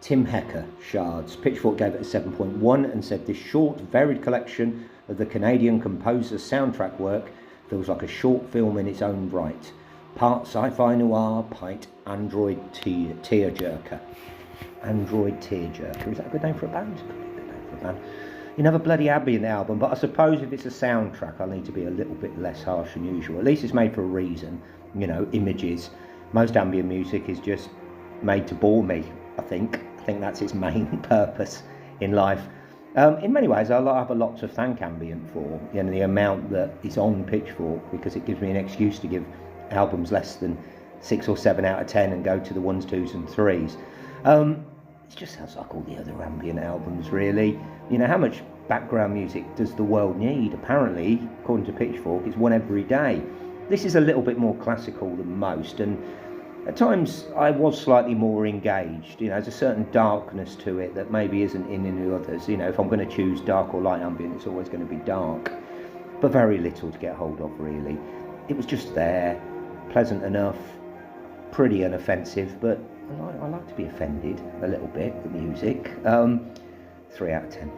Tim Hecker Shards. Pitchfork gave it a 7.1 and said this short, varied collection of the Canadian composer's soundtrack work feels like a short film in its own right. Part sci-fi noir, part android tearjerker. Android tearjerker. Is that a good name for a band? Good name for a band. You know, a bloody ambient album, but I suppose if it's a soundtrack, I'll need to be a little bit less harsh than usual. At least it's made for a reason. You know, images. Most ambient music is just made to bore me, I think. I think that's its main purpose in life. In many ways, I have a lot to thank ambient for. You know, the amount that is on Pitchfork, because it gives me an excuse to give albums less than 6 or 7 out of 10 and go to the 1s, 2s and 3s. It just sounds like all the other ambient albums, really. You know, how much background music does the world need? Apparently, according to Pitchfork, it's one every day. This is a little bit more classical than most, and at times I was slightly more engaged. You know, there's a certain darkness to it that maybe isn't in any others. You know, if I'm going to choose dark or light ambient, it's always going to be dark, but very little to get hold of, really. It was just there, pleasant enough, pretty inoffensive, but I like to be offended a little bit with music. 3 out of 10.